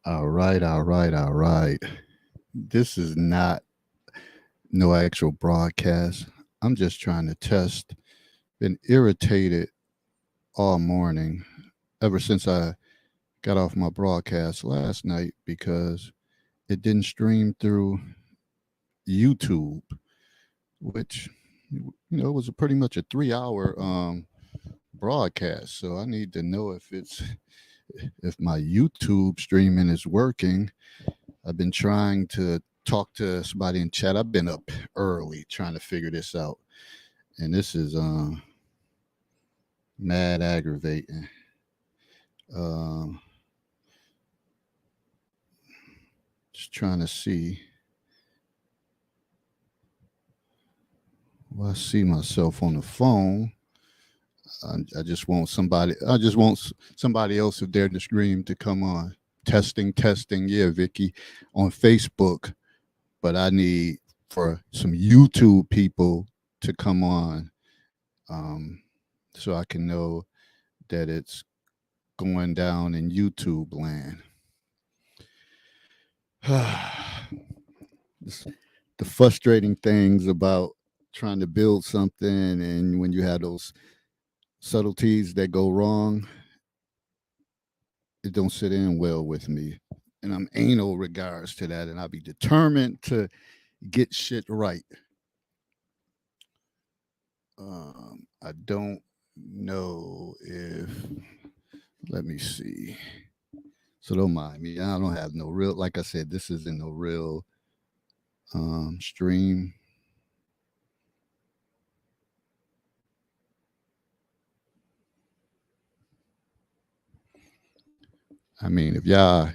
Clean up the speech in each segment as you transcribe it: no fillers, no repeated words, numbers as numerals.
All right, all right, all right. This is not no actual broadcast. I'm just trying to test. Been irritated all morning ever since I got off my broadcast last night because it didn't stream through YouTube, which was a pretty much a 3 hour broadcast. So I need to know if my YouTube streaming is working. I've been trying to talk to somebody in chat. I've been up early trying to figure this out, and this is mad aggravating. Um, just trying to see. Well, I see myself on the phone. I just want somebody. I just want somebody else if they're in the stream to come on. Testing, testing. Yeah, Vicky, on Facebook. But I need for some YouTube people to come on, um, so I can know that it's going down in YouTube land. The frustrating things about trying to build something and when you have those subtleties that go wrong, it don't sit in well with me. And I'm anal regards to that, and I'll be determined to get shit right. I don't know if, let me see. So don't mind me. I don't have no real, like I said, this isn't no real stream. I mean, if y'all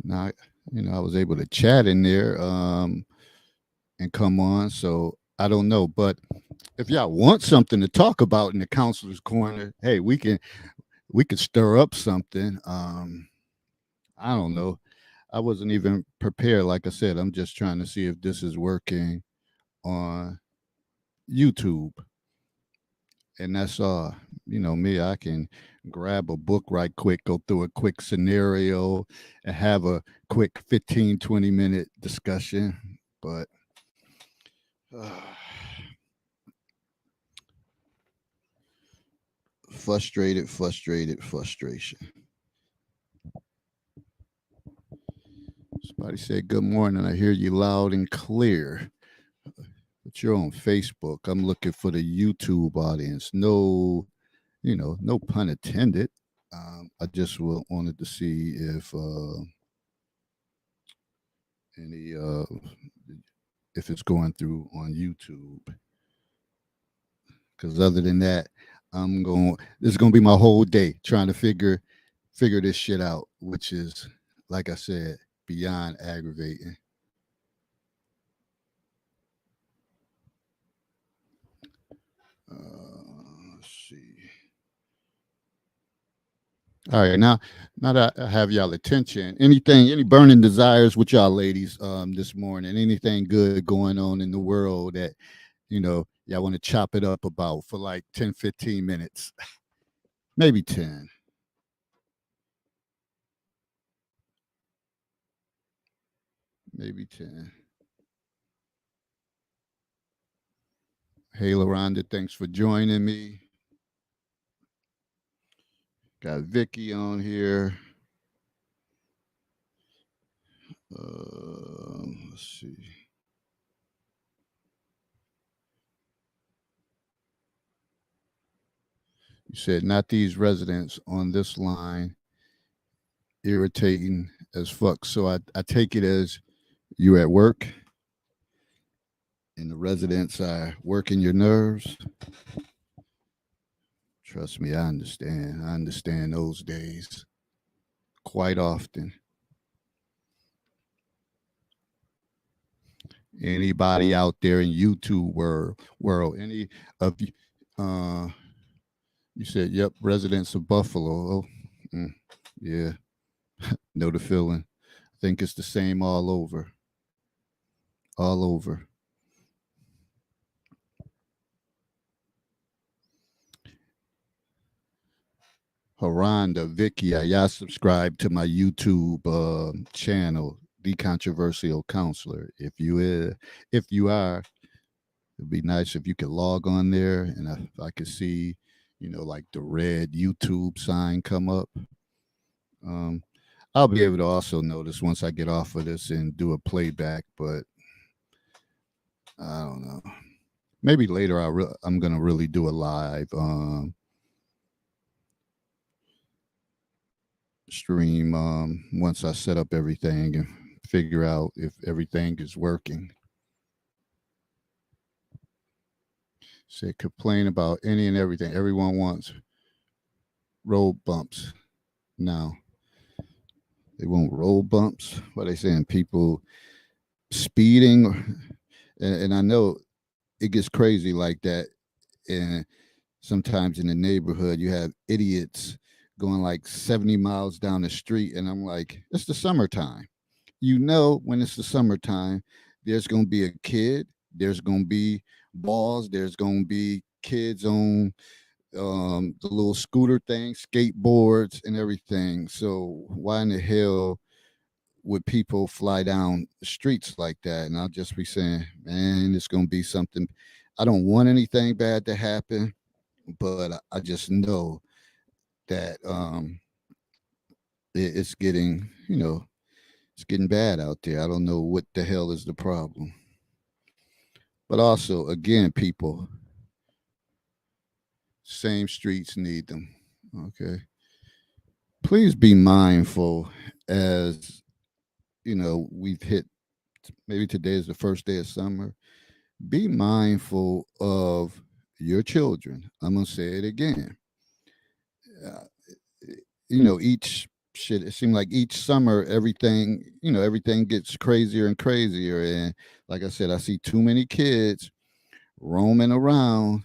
not, I was able to chat in there and come on. So I don't know, but if y'all want something to talk about in the counselor's corner, hey, we can stir up something. I don't know. I wasn't even prepared. Like I said, I'm just trying to see if this is working on YouTube, and that's all. Me, I can grab a book right quick, go through a quick scenario, and have a quick 15, 20 minute discussion. But uh, frustrated, frustrated, frustration. Somebody said, "Good morning. I hear you loud and clear." But you're on Facebook. I'm looking for the YouTube audience. No, no pun intended. I just wanted to see any if it's going through on YouTube. Because other than that, I'm going. This is going to be my whole day trying to figure this shit out, which is, like I said, beyond aggravating. Let's see. All right, now that I have y'all attention, any burning desires with y'all ladies this morning? Anything good going on in the world that y'all want to chop it up about for like 10, 15 minutes, maybe 10, maybe 10. Hey, LaRonda, thanks for joining me. Got Vicky on here. Let's see. You said not these residents on this line, irritating as fuck. So I take it as you at work and the residents are working your nerves. Trust me, I understand. I understand those days quite often. Anybody out there in YouTube world, any of you, you said, yep, residents of Buffalo. Oh, mm, yeah, know the feeling. I think it's the same all over, all over. Haronda, Vicky, y'all subscribe to my YouTube channel, The Controversial Counselor. If you are, it'd be nice if you could log on there and if I could see, like the red YouTube sign come up. Um, I'll be able to also notice once I get off of this and do a playback, but I don't know. Maybe later I'm gonna really do a live stream once I set up everything and figure out if everything is working. Say complain about any and everything. Everyone wants road bumps now. They want road bumps. What are they saying? People speeding, and I know it gets crazy like that. And sometimes in the neighborhood, you have idiots going like 70 miles down the street, and I'm like, it's the summertime. When it's the summertime, there's going to be a kid, there's going to be balls, there's going to be kids on the little scooter thing, skateboards, and everything. So why in the hell would people fly down the streets like that? And I'll just be saying, man, it's going to be something. I don't want anything bad to happen, but I just know that it's getting, it's getting bad out there. I don't know what the hell is the problem. But also, again, people, same streets need them. Okay. Please be mindful as, we've hit, maybe today is the first day of summer. Be mindful of your children. I'm going to say it again. Uh, each shit, it seems like each summer, everything gets crazier and crazier. And like I said, I see too many kids roaming around,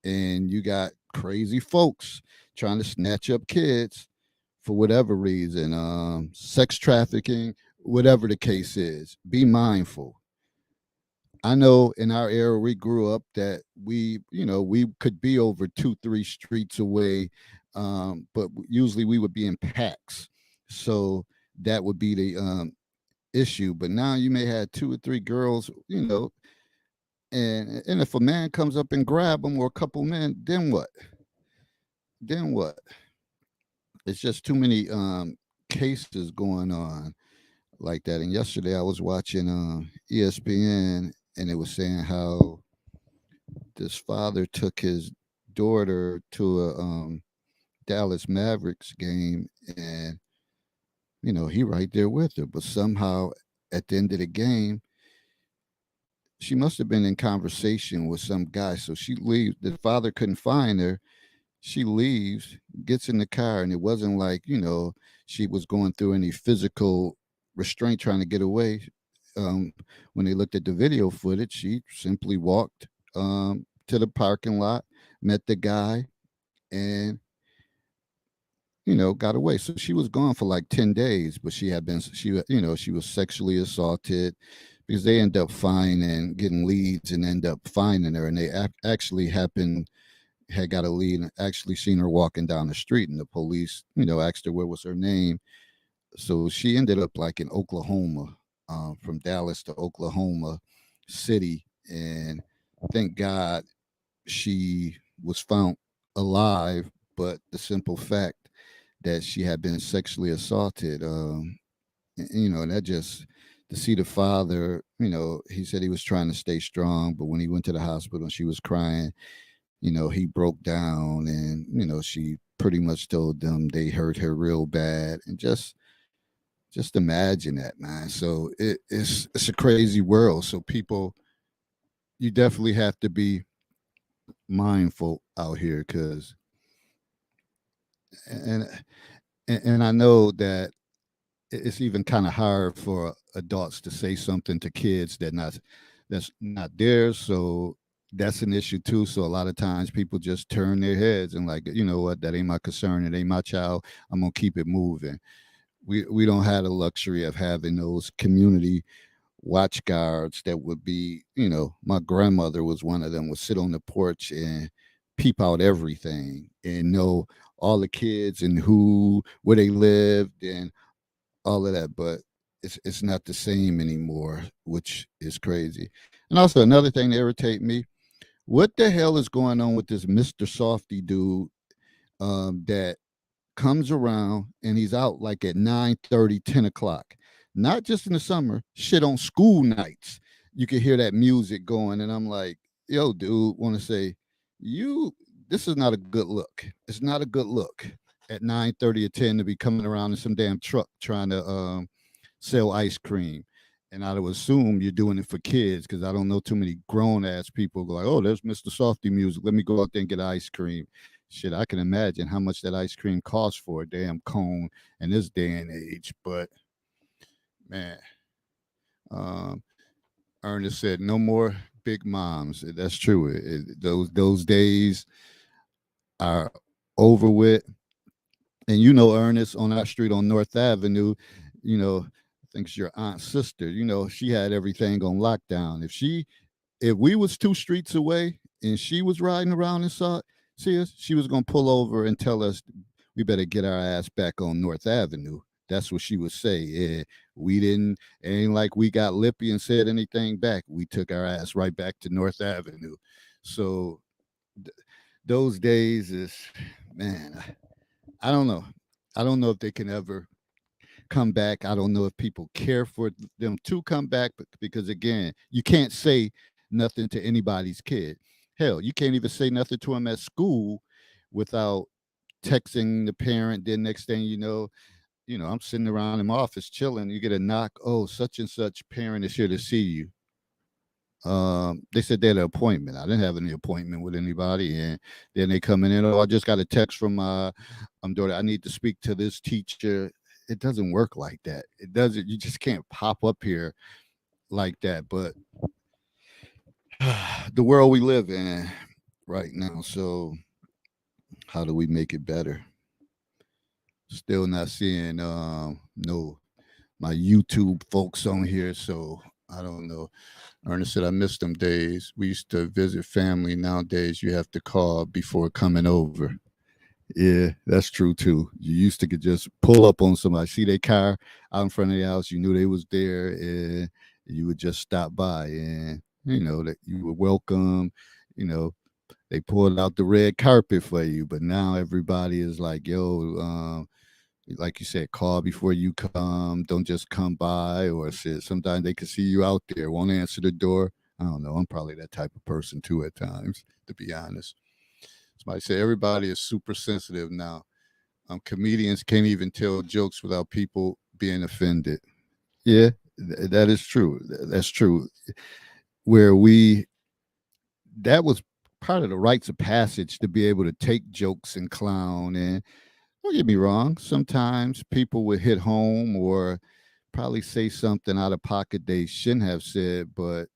and you got crazy folks trying to snatch up kids for whatever reason, sex trafficking, whatever the case is. Be mindful. I know in our era we grew up that we could be over 2, 3 streets away, but usually we would be in packs, so that would be the issue. But now you may have 2 or 3 girls, and if a man comes up and grab them or a couple men, then what? Then what? It's just too many cases going on like that. And yesterday I was watching ESPN, and it was saying how this father took his daughter to a Dallas Mavericks game, and he right there with her. But somehow at the end of the game, she must have been in conversation with some guy. So she leaves. The father couldn't find her. She leaves, gets in the car, and it wasn't like she was going through any physical restraint trying to get away. When they looked at the video footage, she simply walked to the parking lot, met the guy, and got away. So she was gone for like 10 days, but she was sexually assaulted because they end up finding getting leads and end up finding her, and they actually had got a lead and actually seen her walking down the street, and the police asked her what was her name. So she ended up like in Oklahoma, from Dallas to Oklahoma City, and thank God she was found alive. But the simple fact that she had been sexually assaulted, and that just to see the father, he said he was trying to stay strong, but when he went to the hospital and she was crying, he broke down, and she pretty much told them they hurt her real bad, and just imagine that, man. So it's a crazy world. So people, you definitely have to be mindful out here, because and and I know that it's even kind of hard for adults to say something to kids that's not theirs. So that's an issue too. So a lot of times people just turn their heads and like, you know what, that ain't my concern. It ain't my child. I'm gonna keep it moving. We don't have the luxury of having those community watch guards that would be, my grandmother was one of them, would sit on the porch and peep out everything and know all the kids and where they lived and all of that. But it's not the same anymore, which is crazy. And also another thing that irritate me: what the hell is going on with this Mister Softy dude that comes around and he's out like at 9:30, 10 o'clock? Not just in the summer, shit on school nights. You can hear that music going, and I'm like, yo, dude, want to say, you, this is not a good look. It's not a good look at 9:30 or 10 to be coming around in some damn truck trying to sell ice cream. And I would assume you're doing it for kids because I don't know too many grown ass people go like, oh, there's Mr. Softy music. Let me go out there and get ice cream. Shit, I can imagine how much that ice cream costs for a damn cone in this day and age. But man, um, Ernest said no more big moms. That's true. Those days are over with. And you know, Ernest, on our street on North Avenue, you know, I think it's your aunt's sister. You know, she had everything on lockdown. If we was 2 streets away and she was riding around and see us, she was gonna pull over and tell us we better get our ass back on North Avenue. That's what she would say. Yeah, we didn't. Ain't like we got lippy and said anything back. We took our ass right back to North Avenue. So th- those days is, man. I don't know. I don't know if they can ever come back. I don't know if people care for them to come back because again, you can't say nothing to anybody's kid. Hell, you can't even say nothing to them at school without texting the parent. Then next thing you know, I'm sitting around in my office chilling. You get a knock. Oh, such and such parent is here to see you. They said they had an appointment. I didn't have any appointment with anybody, and then they come in and oh, I just got a text from my daughter. I need to speak to this teacher. It doesn't work like that. It doesn't. You just can't pop up here like that. But the world we live in right now. So how do we make it better? Still not seeing no my YouTube folks on here. So I don't know. Ernest said, I miss them days. We used to visit family. Nowadays, you have to call before coming over. Yeah, that's true too. You used to could just pull up on somebody, see their car out in front of the house. You knew they was there, and you would just stop by, and that you were welcome. You know, they pulled out the red carpet for you. But now everybody is like, yo, like you said, call before you come. Don't just come by or shit. Sometimes they can see you out there, won't answer the door. I don't know. I'm probably that type of person too at times, to be honest. Somebody said everybody is super sensitive now. Comedians can't even tell jokes without people being offended. Yeah, that is true. That's true. Where that was part of the rites of passage to be able to take jokes and clown. And don't get me wrong, sometimes people would hit home or probably say something out of pocket they shouldn't have said. But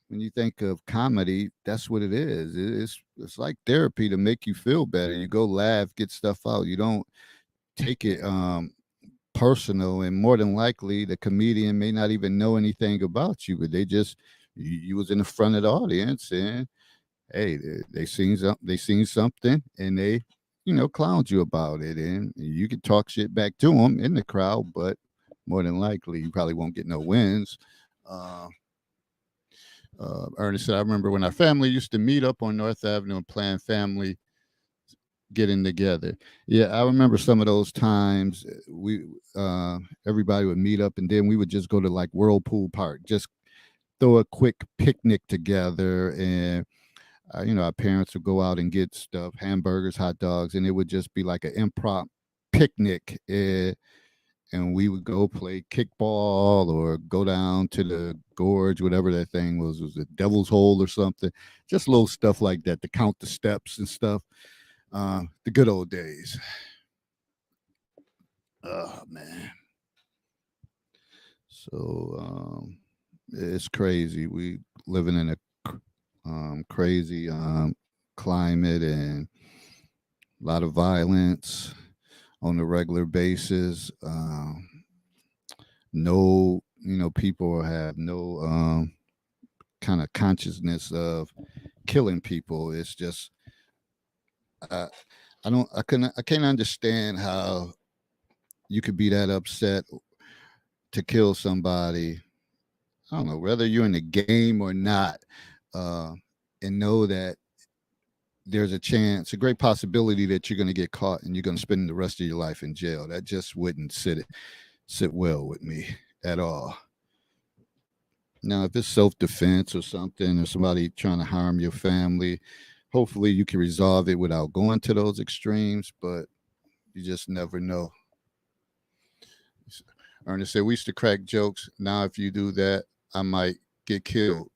when you think of comedy, that's what it is. It's like therapy to make you feel better. You go laugh, get stuff out. You don't take it personal, and more than likely the comedian may not even know anything about you, but you was in the front of the audience and hey, they seen something and they clowned you about it, and you can talk shit back to them in the crowd, but more than likely you probably won't get no wins. uh, Ernest said, I remember when our family used to meet up on North Avenue and plan family getting together. Yeah, I remember some of those times. We everybody would meet up, and then we would just go to like Whirlpool Park, just throw a quick picnic together, and our parents would go out and get stuff, hamburgers, hot dogs, and it would just be like an improv picnic. And we would go play kickball or go down to the gorge, whatever that thing was it Devil's Hole or something? Just little stuff like that to count the steps and stuff. The good old days. Oh man. So it's crazy. We living in a crazy climate and a lot of violence on a regular basis. No, people have no kind of consciousness of killing people. It's just I, I can't understand how you could be that upset to kill somebody. I don't know whether you're in the game or not, uh, and know that there's a chance, a great possibility that you're going to get caught and you're going to spend the rest of your life in jail. That just wouldn't sit well with me at all. Now, if it's self defense or something, or somebody trying to harm your family, hopefully you can resolve it without going to those extremes. But you just never know. Ernest said we used to crack jokes. Now, if you do that, I might get killed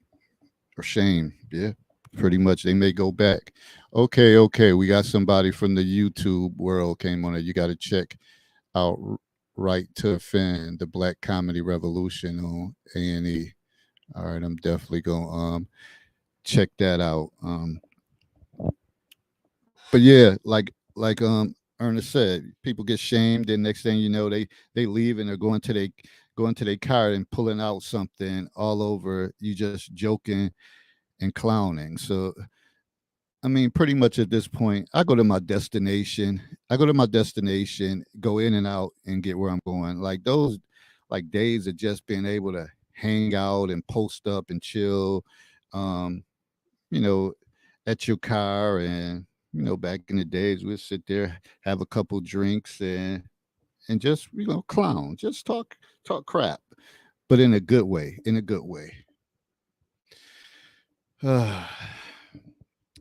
or shamed. Yeah, pretty much. They may go back. Okay, okay. We got somebody from the YouTube world came on it. You got to check out Right to Offend, the Black Comedy Revolution on A&E. All right, I'm definitely gonna check that out. But yeah, like Ernest said, people get shamed, and next thing you know, they leave and they're going to their car and pulling out something all over you, just joking and clowning. So I mean, pretty much at this point, I go to my destination. I go to my destination, go in and out, and get where I'm going. Like those, like days of just being able to hang out and post up and chill, um, you know, at your car. And back in the days, we'd sit there, have a couple drinks, and just clown, just talk crap, but in a good way. In a good way.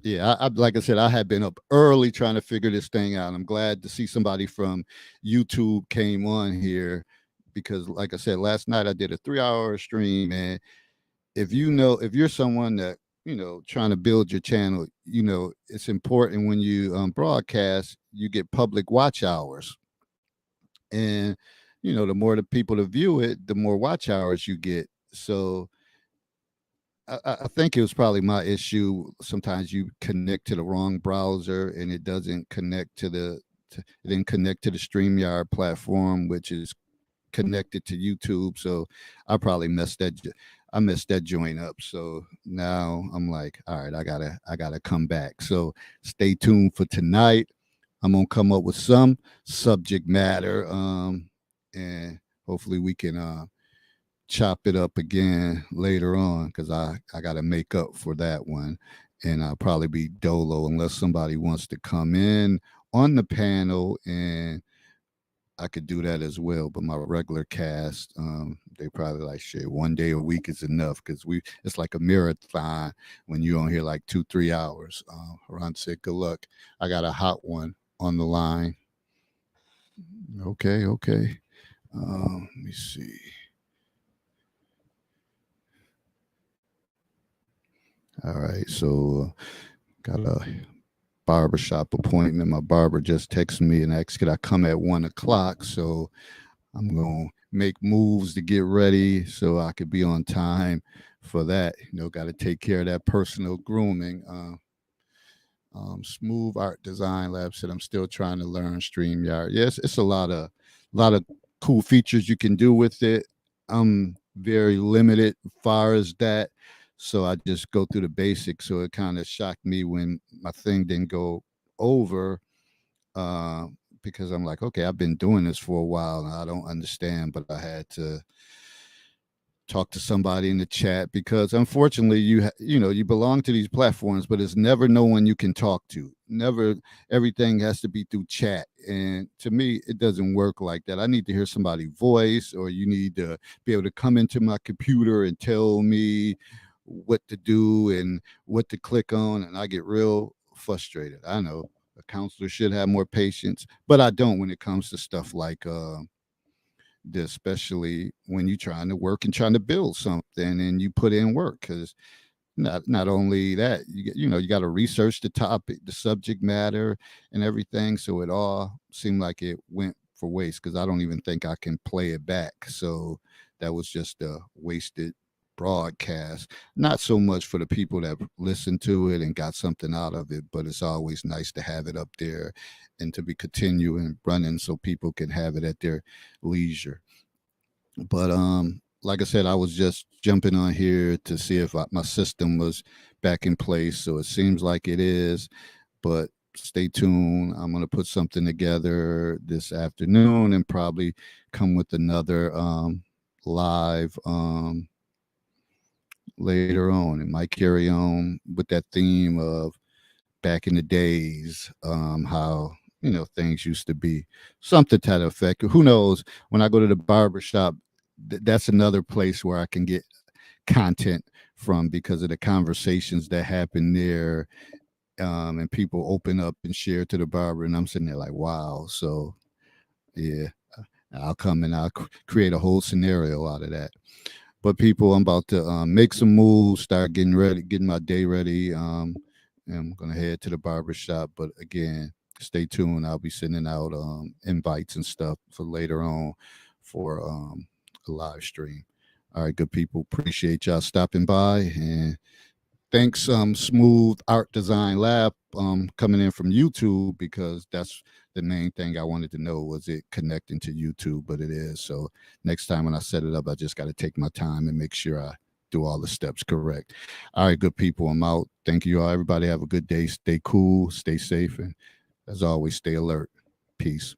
Yeah, I like I said, I had been up early trying to figure this thing out. I'm glad to see somebody from YouTube came on here because, like I said, last night I did a 3 hour stream. And if you're someone that trying to build your channel, it's important when you broadcast, you get public watch hours, and the more the people to view it, the more watch hours you get. So I think it was probably my issue. Sometimes you connect to the wrong browser and it doesn't connect it didn't connect to the StreamYard platform, which is connected to YouTube. So I probably I messed that joint up. So now I'm like, all right, I gotta come back. So stay tuned for tonight. I'm gonna come up with some subject matter, and hopefully we can chop it up again later on because I got to make up for that one. And I'll probably be dolo unless somebody wants to come in on the panel, and I could do that as well. But my regular cast, they probably like shit. One day a week is enough because it's like a marathon when you on here like 2-3 hours. Ron said, "Good luck." I got a hot one on the line. Okay, okay. Let me see. All right, so got a barbershop appointment. My barber just texted me and asked could I come at 1 o'clock. So I'm gonna make moves to get ready so I could be on time for that. Got to take care of that personal grooming. Smooth Art Design Lab said I'm still trying to learn StreamYard. Yes, it's a lot of cool features you can do with it. I'm very limited as far as that. So I just go through the basics. So it kind of shocked me when my thing didn't go over, uh, because I'm like, okay, I've been doing this for a while and I don't understand, but I had to talk to somebody in the chat because unfortunately you belong to these platforms, but it's never no one you can talk to. Never. Everything has to be through chat, and to me it doesn't work like that. I need to hear somebody's voice, or you need to be able to come into my computer and tell me what to do and what to click on, and I get real frustrated. I know a counselor should have more patience, but I don't when it comes to stuff like especially when you're trying to work and trying to build something and you put in work. Because not only that, you got to research the topic, the subject matter, and everything. So it all seemed like it went for waste because I don't even think I can play it back. So that was just a wasted broadcast. Not so much for the people that listened to it and got something out of it, but it's always nice to have it up there and to be continuing running so people can have it at their leisure. But like I said, I was just jumping on here to see if my system was back in place. So it seems like it is, but stay tuned. I'm going to put something together this afternoon and probably come with another live later on. It might carry on with that theme of back in the days, how things used to be, something to that effect. Who knows? When I go to the barber shop, that's another place where I can get content from because of the conversations that happen there, and people open up and share to the barber, and I'm sitting there like, wow. So yeah, I'll come and I'll create a whole scenario out of that. But people, I'm about to make some moves, start getting ready, getting my day ready. And I'm gonna head to the barber shop. But again, stay tuned. I'll be sending out invites and stuff for later on for a live stream. All right, good people. Appreciate y'all stopping by, and thanks, Smooth Art Design Lab, coming in from YouTube, because that's the main thing I wanted to know, was it connecting to YouTube, but it is. So next time when I set it up, I just got to take my time and make sure I do all the steps correct. All right, good people, I'm out. Thank you all. Everybody have a good day. Stay cool, stay safe, and as always, stay alert. Peace.